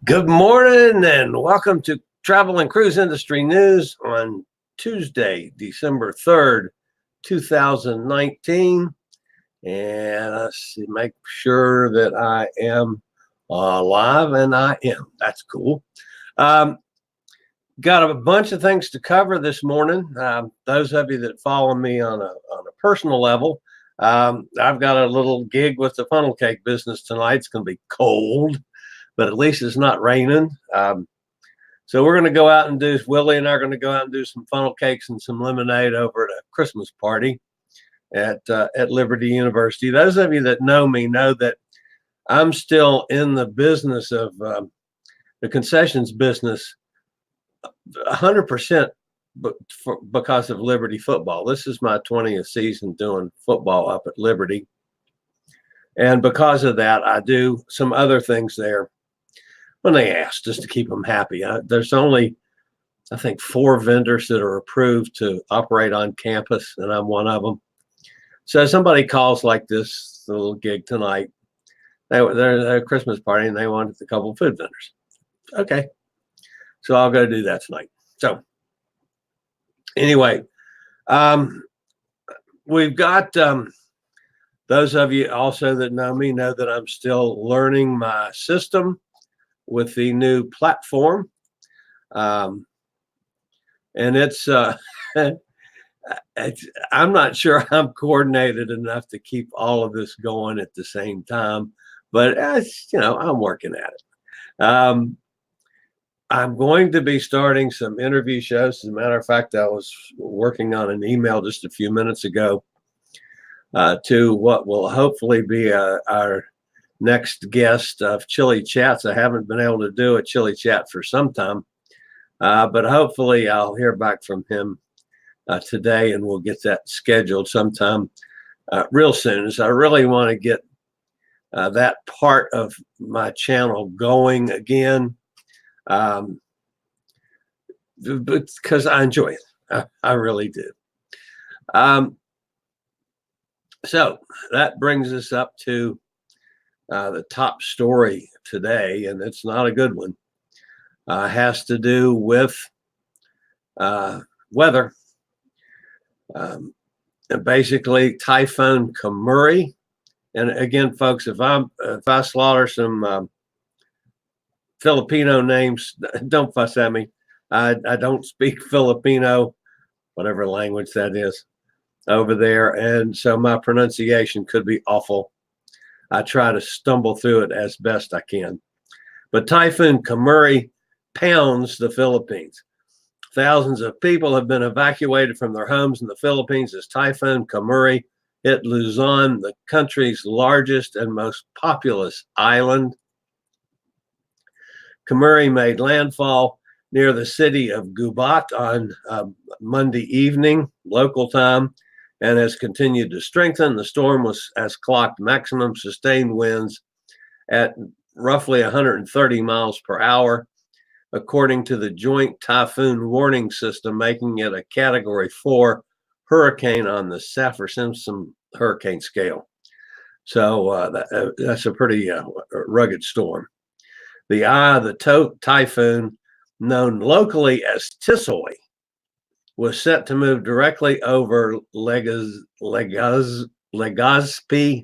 Good morning and welcome to Travel and Cruise Industry News on Tuesday, December 3rd, 2019. And let's see, make sure that I am live, and I am. That's cool. Got a bunch of things to cover this morning. Those of you that follow me on a personal level, I've got a little gig with the funnel cake business tonight. It's going to be cold, but at least it's not raining. So we're going to go out and Willie and I are going to go out and do some funnel cakes and some lemonade over at a Christmas party at Liberty University. Those of you that know me know that I'm still in the business of the concessions business 100% because of Liberty football. This is my 20th season doing football up at Liberty. And because of that, I do some other things there when they ask, just to keep them happy. There's only, I think, 4 vendors that are approved to operate on campus, and I'm one of them. So somebody calls like this little gig tonight. They're at a Christmas party, and they wanted a couple of food vendors. Okay. So I'll go do that tonight. So anyway, we've got those of you also that know me know that I'm still learning my system with the new platform. And it's I'm not sure I'm coordinated enough to keep all of this going at the same time, but I'm working at it. I'm going to be starting some interview shows. As a matter of fact, I was working on an email just a few minutes ago to what will hopefully be our next guest of Chillie Chats. I haven't been able to do a Chillie Chat for some time, but hopefully I'll hear back from him today, and we'll get that scheduled sometime real soon. So I really want to get that part of my channel going again, because I enjoy it. I really do. So that brings us up to the top story today, and it's not a good one. Has to do with weather. Basically, Typhoon Kammuri. And again, folks, if I slaughter some Filipino names, don't fuss at me. I don't speak Filipino, whatever language that is, over there, and so my pronunciation could be awful. I try to stumble through it as best I can. But Typhoon Kammuri pounds the Philippines. Thousands of people have been evacuated from their homes in the Philippines as Typhoon Kammuri hit Luzon, the country's largest and most populous island. Kammuri made landfall near the city of Gubat on Monday evening, local time, and has continued to strengthen. The storm has clocked maximum sustained winds at roughly 130 miles per hour, according to the Joint Typhoon Warning System, making it a Category 4 hurricane on the Saffir-Simpson Hurricane Scale. So that's a pretty rugged storm. The eye of the typhoon, known locally as Chillie, was set to move directly over Legazpi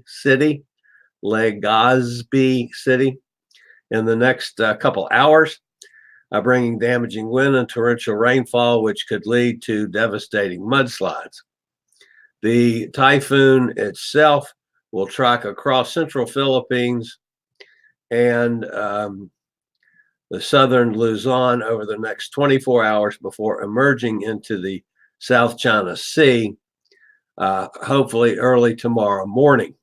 City in the next couple hours, bringing damaging wind and torrential rainfall, which could lead to devastating mudslides. The typhoon itself will track across central Philippines and the southern Luzon over the next 24 hours before emerging into the South China Sea, hopefully early tomorrow morning.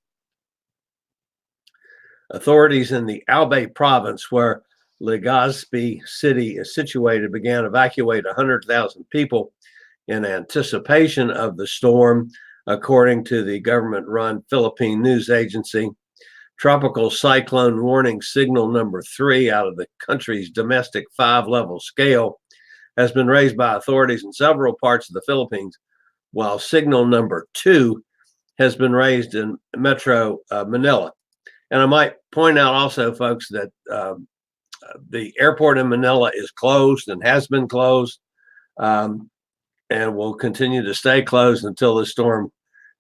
Authorities in the Albay province, where Legazpi City is situated, began to evacuate 100,000 people in anticipation of the storm, according to the government-run Philippine news agency. Tropical cyclone warning signal number 3 out of the country's domestic 5-level scale has been raised by authorities in several parts of the Philippines, while signal number 2 has been raised in Metro Manila. And I might point out also, folks, that The airport in Manila is closed and has been closed, and will continue to stay closed until the storm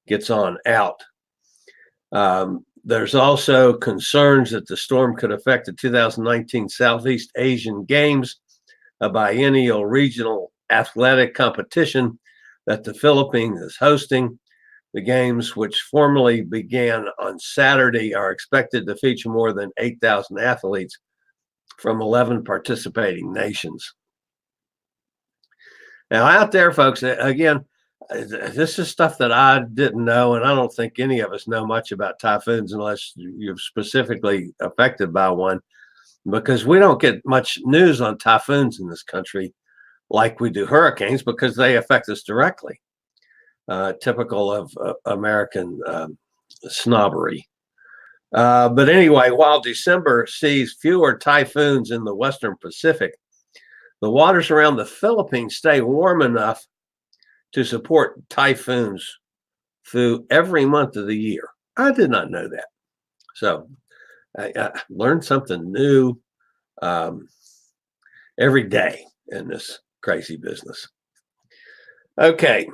gets on out. There's also concerns that the storm could affect the 2019 Southeast Asian Games, a biennial regional athletic competition that the Philippines is hosting. The games, which formally began on Saturday, are expected to feature more than 8,000 athletes from 11 participating nations. Now, out there, folks, again, this is stuff that I didn't know, and I don't think any of us know much about typhoons unless you're specifically affected by one, because we don't get much news on typhoons in this country like we do hurricanes, because they affect us directly. Typical of American snobbery. But anyway, while December sees fewer typhoons in the Western Pacific, the waters around the Philippines stay warm enough to support typhoons through every month of the year. I did not know that. So I learned something new every day in this crazy business. Okay.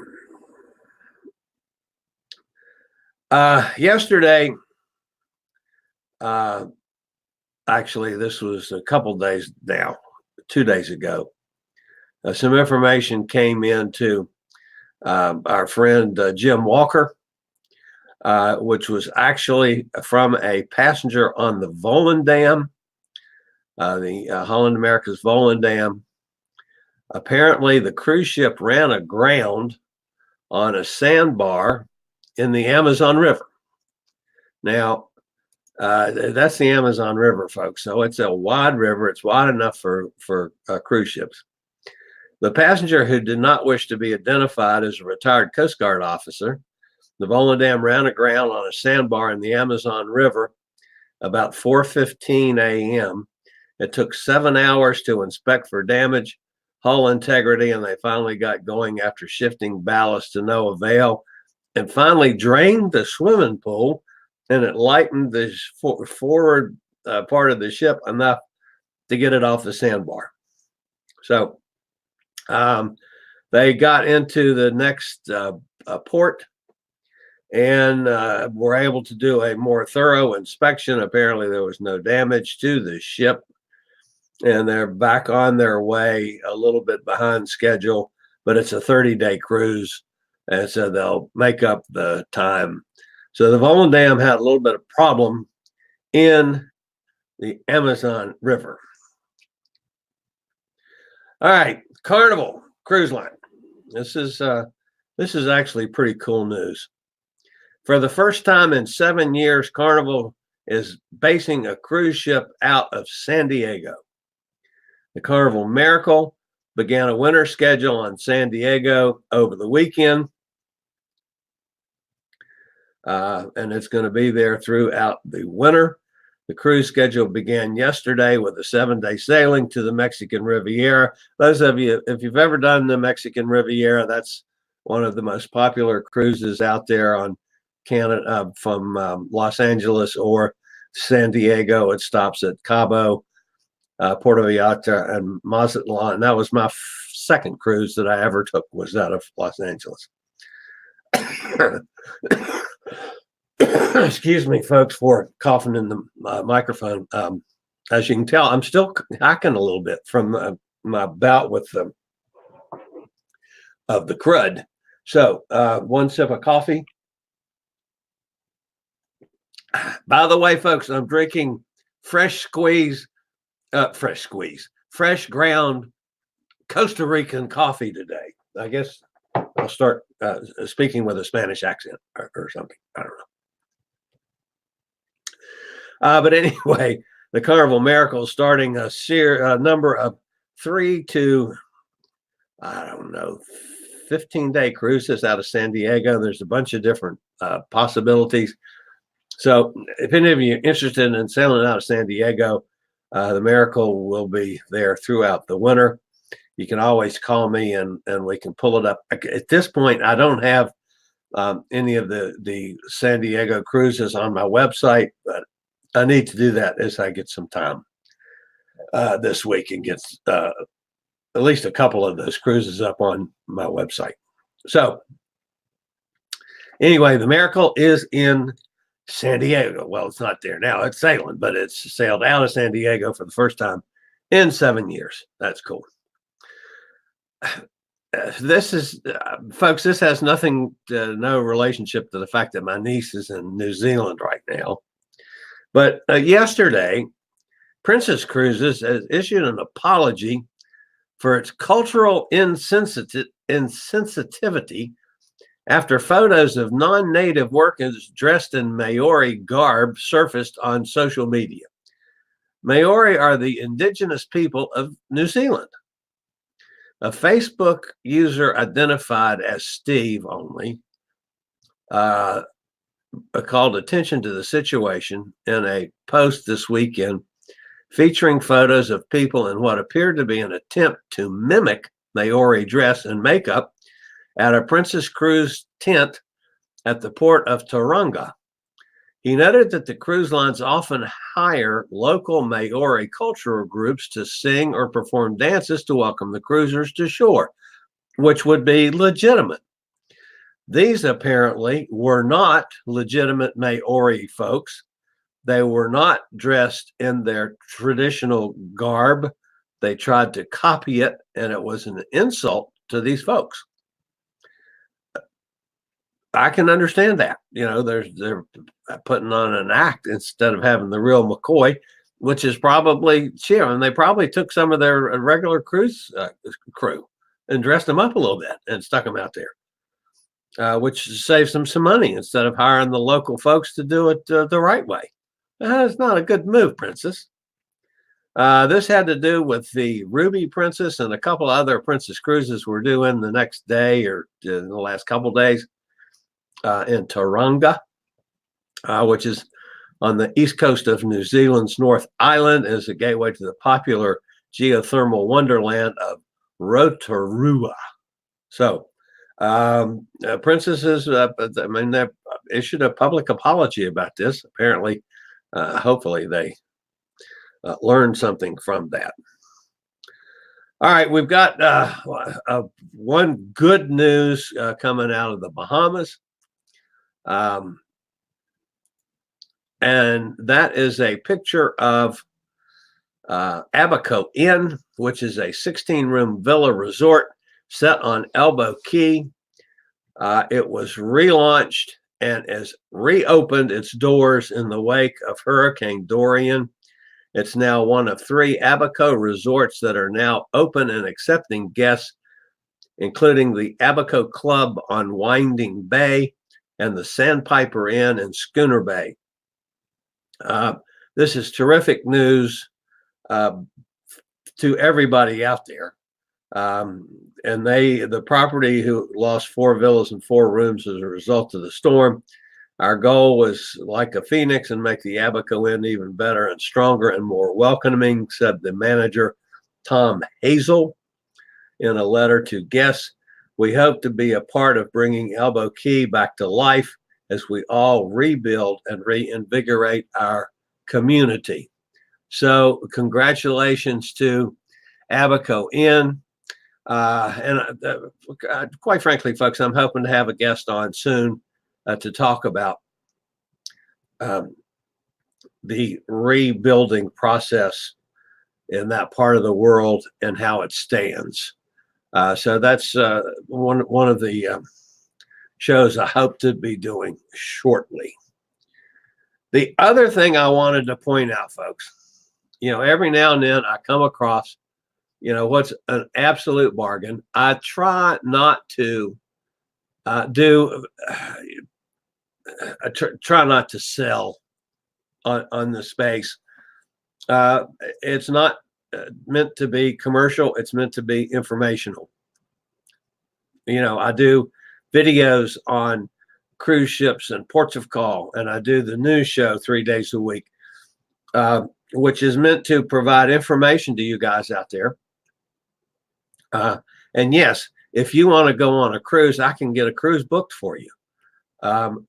Yesterday, actually, this was a couple days now, 2 days ago, some information came into our friend Jim Walker, which was actually from a passenger on the Volendam, the Holland America's Volendam. Apparently, the cruise ship ran aground on a sandbar in the Amazon River. Now, that's the Amazon River, folks. So it's a wide river. It's wide enough for cruise ships. The passenger, who did not wish to be identified as a retired Coast Guard officer, the Volendam ran aground on a sandbar in the Amazon River about 4:15 a.m. It took 7 hours to inspect for damage, hull integrity, and they finally got going after shifting ballast to no avail, and finally drained the swimming pool, and it lightened the forward part of the ship enough to get it off the sandbar. So they got into the next port and were able to do a more thorough inspection. Apparently there was no damage to the ship, and they're back on their way, a little bit behind schedule, but it's a 30-day cruise, and so they'll make up the time. So the Volendam had a little bit of problem in the Amazon River. All right, Carnival Cruise Line. This is actually pretty cool news. For the first time in 7 years, Carnival is basing a cruise ship out of San Diego. The Carnival Miracle began a winter schedule on San Diego over the weekend, and it's going to be there throughout the winter. The cruise schedule began yesterday with a 7-day sailing to the Mexican Riviera. Those of you, if you've ever done the Mexican Riviera, that's one of the most popular cruises out there on Canada, from Los Angeles or San Diego. It stops at Cabo, Puerto Vallarta, and Mazatlan. And that was my second cruise that I ever took, was out of Los Angeles. Excuse me, folks, for coughing in the microphone. As you can tell, I'm still hacking a little bit from my bout with the crud. So one sip of coffee. By the way, folks, I'm drinking fresh ground Costa Rican coffee today. I guess I'll start speaking with a Spanish accent or something. I don't know. But anyway, the Carnival Miracle is starting a number of 3 to, 15-day cruises out of San Diego. There's a bunch of different possibilities. So if any of you are interested in sailing out of San Diego, the Miracle will be there throughout the winter. You can always call me and we can pull it up. At this point, I don't have any of the San Diego cruises on my website, but I need to do that as I get some time. this week and get at least a couple of those cruises up on my website. So anyway, the Miracle is in San Diego. Well, it's not there now. It's sailing, but it's sailed out of San Diego for the first time in 7 years. That's cool. This is, folks, this has no relationship to the fact that my niece is in New Zealand right now. But yesterday, Princess Cruises has issued an apology for its cultural insensitivity after photos of non-native workers dressed in Maori garb surfaced on social media. Maori are the indigenous people of New Zealand. A Facebook user identified as Steve only called attention to the situation in a post this weekend featuring photos of people in what appeared to be an attempt to mimic Maori dress and makeup at a Princess Cruise tent at the port of Tauranga. He noted that the cruise lines often hire local Maori cultural groups to sing or perform dances to welcome the cruisers to shore, which would be legitimate. These apparently were not legitimate Maori folks. They were not dressed in their traditional garb. They tried to copy it, and it was an insult to these folks. I can understand that. You know, they're putting on an act instead of having the real McCoy, which is probably cheering. And they probably took some of their regular cruise crew and dressed them up a little bit and stuck them out there, which saves them some money instead of hiring the local folks to do it the right way. It's not a good move, Princess. This had to do with the Ruby Princess and a couple of other Princess Cruises we're doing the next day or in the last couple of days. In Tauranga, which is on the east coast of New Zealand's North Island, is a gateway to the popular geothermal wonderland of Rotorua. So, princesses, they issued a public apology about this. Apparently, hopefully, they learned something from that. All right, we've got one good news coming out of the Bahamas. And that is a picture of Abaco Inn, which is a 16-room villa resort set on Elbow Key. It was relaunched and has reopened its doors in the wake of Hurricane Dorian. It's now one of 3 Abaco resorts that are now open and accepting guests, including the Abaco Club on Winding Bay and the Sandpiper Inn in Schooner Bay. This is terrific news to everybody out there. And the property who lost 4 villas and 4 rooms as a result of the storm. Our goal was like a phoenix and make the Abaco Inn even better and stronger and more welcoming, said the manager, Tom Hazel, in a letter to guests. We hope to be a part of bringing Elbow Key back to life as we all rebuild and reinvigorate our community. So congratulations to Abaco Inn. And quite frankly, folks, I'm hoping to have a guest on soon to talk about the rebuilding process in that part of the world and how it stands. So that's one of the shows I hope to be doing shortly. The other thing I wanted to point out, folks, every now and then I come across, what's an absolute bargain. I try not to try not to sell on the space. It's not meant to be commercial. It's meant to be informational. I do videos on cruise ships and ports of call, and I do the news show 3 days a week, which is meant to provide information to you guys out there. And yes, if you want to go on a cruise, I can get a cruise booked for you. And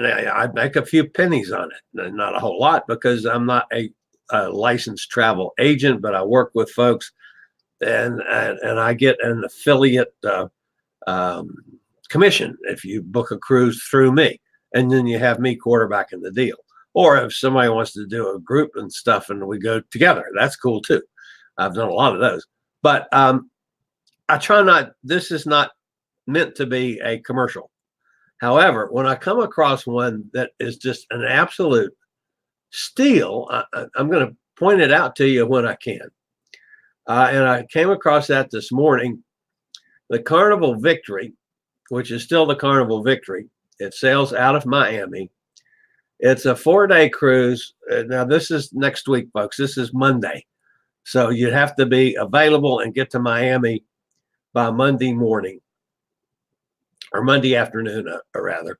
I make a few pennies on it, not a whole lot, because I'm not a a licensed travel agent, but I work with folks, and I get an affiliate commission if you book a cruise through me, and then you have me quarterbacking the deal. Or if somebody wants to do a group and stuff and we go together, that's cool too. I've done a lot of those, but I try not. This is not meant to be a commercial. However, when I come across one that is just an absolute steal, I'm going to point it out to you when I can. And I came across that this morning. The Carnival Victory, which is still the Carnival Victory, it sails out of Miami. It's a 4-day cruise. Now, this is next week, folks. This is Monday. So you'd have to be available and get to Miami by Monday morning, or Monday afternoon, rather.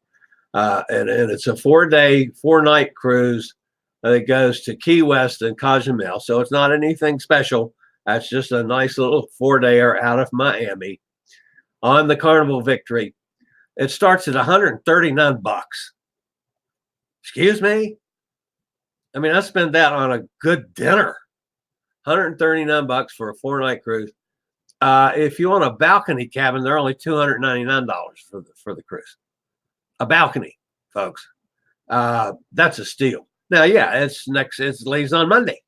And it's a 4-day, 4-night cruise that goes to Key West and Cozumel. So it's not anything special. That's just a nice little 4-dayer out of Miami on the Carnival Victory. It starts at $139. Excuse me? I mean, I spend that on a good dinner. $139 for a 4-night cruise. If you want a balcony cabin, they're only $299 for the cruise. A balcony, folks. That's a steal. Now, yeah, it leaves on Monday.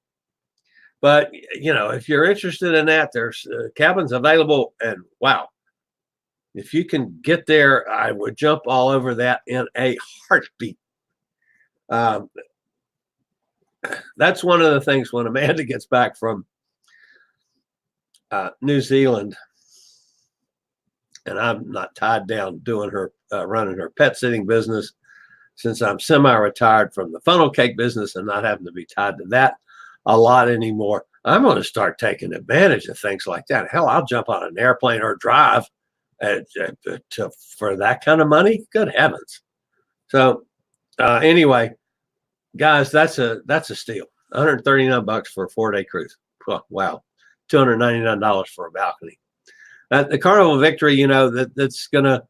But, you know, if you're interested in that, there's cabins available. And wow, if you can get there, I would jump all over that in a heartbeat. That's one of the things when Amanda gets back from New Zealand, and I'm not tied down doing her running her pet sitting business, since I'm semi-retired from the funnel cake business and not having to be tied to that a lot anymore. I'm going to start taking advantage of things like that. Hell, I'll jump on an airplane or drive for that kind of money. Good heavens! So anyway, guys, that's a steal. $139 for a 4-day cruise. Oh, wow. $299 for a balcony. The Carnival Victory, you know, that's going to,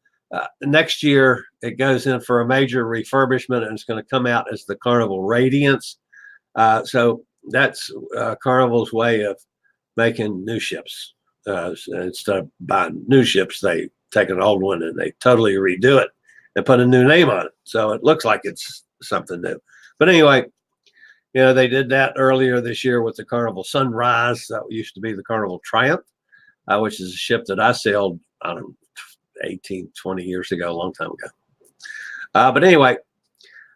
next year, it goes in for a major refurbishment, and it's going to come out as the Carnival Radiance. So that's Carnival's way of making new ships. Instead of buying new ships, they take an old one and they totally redo it and put a new name on it. So it looks like it's something new. But anyway, you know, they did that earlier this year with the Carnival Sunrise. That used to be the Carnival Triumph, which is a ship that I sailed, I don't know, 18, 20 years ago, a long time ago. But anyway,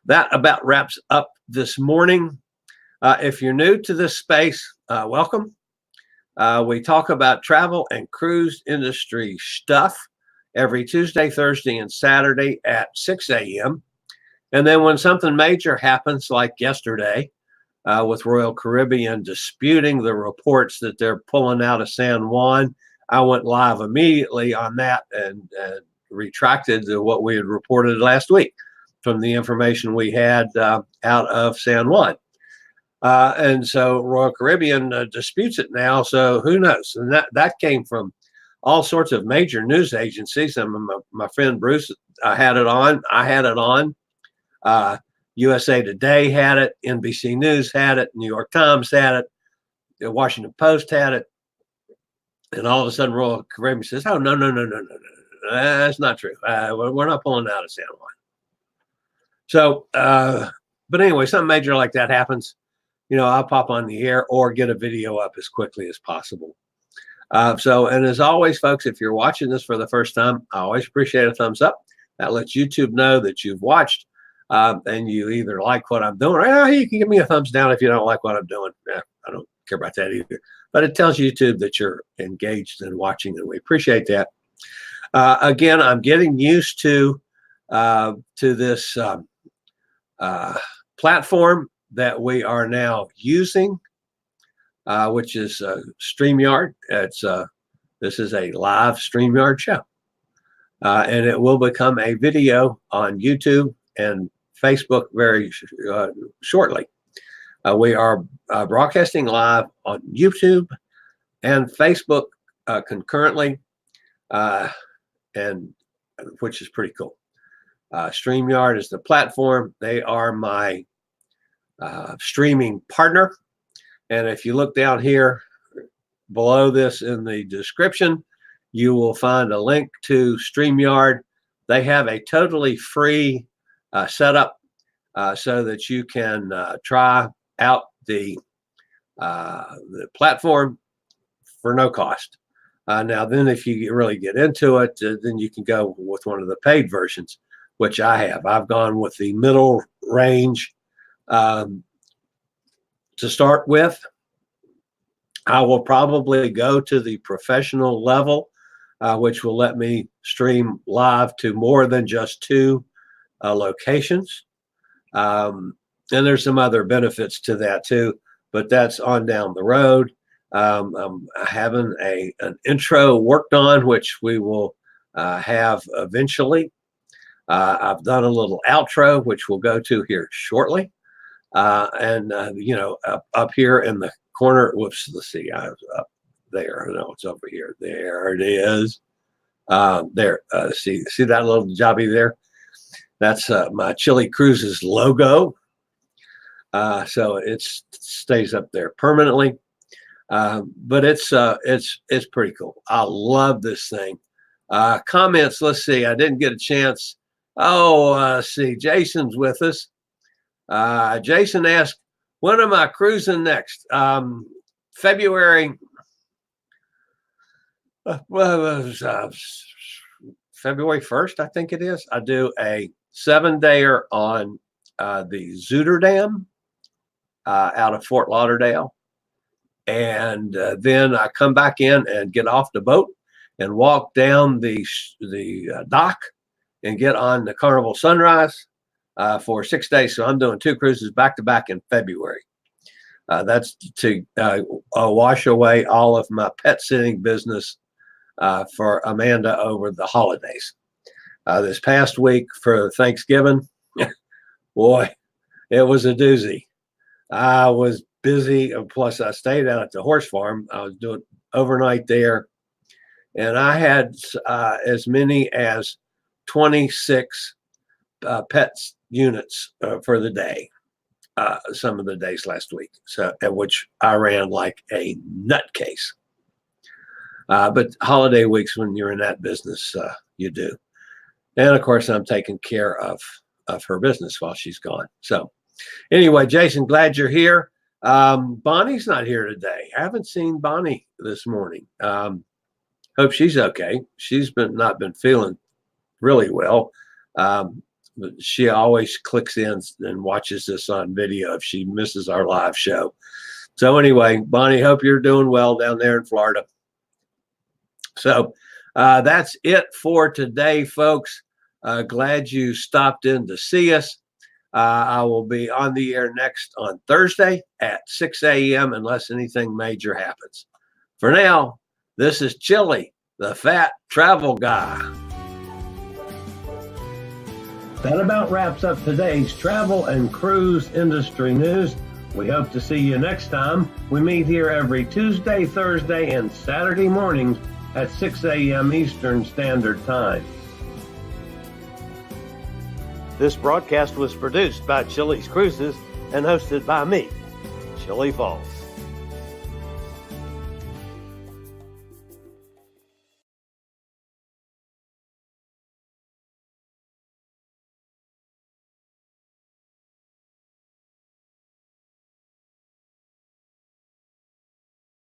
that about wraps up this morning. If you're new to this space, welcome. We talk about travel and cruise industry stuff every Tuesday, Thursday, and Saturday at 6 a.m. And then when something major happens, like yesterday, with Royal Caribbean disputing the reports that they're pulling out of San Juan, I went live immediately on that and retracted what we had reported last week from the information we had out of San Juan. And so Royal Caribbean disputes it now. So who knows? And that came from all sorts of major news agencies. And my friend Bruce had it on. I had it on. USA Today had it. NBC News had it. New York Times had it. The Washington Post had it. And all of a sudden, Royal Caribbean says, "Oh, no. That's not true. We're not pulling out of San Juan." So, but anyway, something major like that happens, you know, I'll pop on the air or get a video up as quickly as possible. And as always, folks, if you're watching this for the first time, I always appreciate a thumbs up. That lets YouTube know that you've watched and you either like what I'm doing, or you can give me a thumbs down if you don't like what I'm doing. I don't care about that either. But it tells YouTube that you're engaged and watching, and we appreciate that. Again, I'm getting used to this platform that we are now using, which is StreamYard. This is a live StreamYard show, and it will become a video on YouTube and Facebook very shortly. We are broadcasting live on YouTube and Facebook concurrently, and which is pretty cool. StreamYard is the platform. They are my streaming partner. And if you look down here below this in the description, you will find a link to StreamYard. They have a totally free setup so that you can try out the platform for no cost. Now, then if you really get into it, then you can go with one of the paid versions, which I have. I've gone with the middle range to start with. I will probably go to the professional level, which will let me stream live to more than just 2 locations. And there's some other benefits to that too, but that's on down the road. I'm having an intro worked on, which we will have eventually. I've done a little outro, which we'll go to here shortly. And up here in the corner, whoops, let's see, I was up there. No, it's over here. There it is. There, see that little jobby there? That's my Chillie Cruises logo. So it stays up there permanently. But it's pretty cool. I love this thing. Comments, let's see. I didn't get a chance. Let's see. Jason's with us. Jason asked, when am I cruising next? February. February 1st, I think it is. I do a 7-dayer on the Zooter Dam out of Fort Lauderdale. And then I come back in and get off the boat and walk down the dock and get on the Carnival Sunrise for 6 days. So I'm doing 2 cruises back to back in February. That's to wash away all of my pet sitting business for Amanda over the holidays. This past week for Thanksgiving, boy, it was a doozy. I was busy, and plus I stayed out at the horse farm. I was doing overnight there, and I had as many as 26 pets units for the day. Some of the days last week, so at which I ran like a nutcase. But holiday weeks, when you're in that business, you do. And of course, I'm taking care of her business while she's gone. So anyway, Jason, glad you're here. Bonnie's not here today. I haven't seen Bonnie this morning. Hope she's okay. She's not been feeling really well. But she always clicks in and watches this on video if she misses our live show. So anyway, Bonnie, hope you're doing well down there in Florida. So that's it for today, folks. Glad you stopped in to see us. I will be on the air next on Thursday at 6 a.m. unless anything major happens. For now, this is Chillie, the fat travel guy. That about wraps up today's travel and cruise industry news. We hope to see you next time. We meet here every Tuesday, Thursday, and Saturday mornings at 6 a.m. Eastern Standard Time. This broadcast was produced by Chillie's Cruises and hosted by me, Chillie Falls.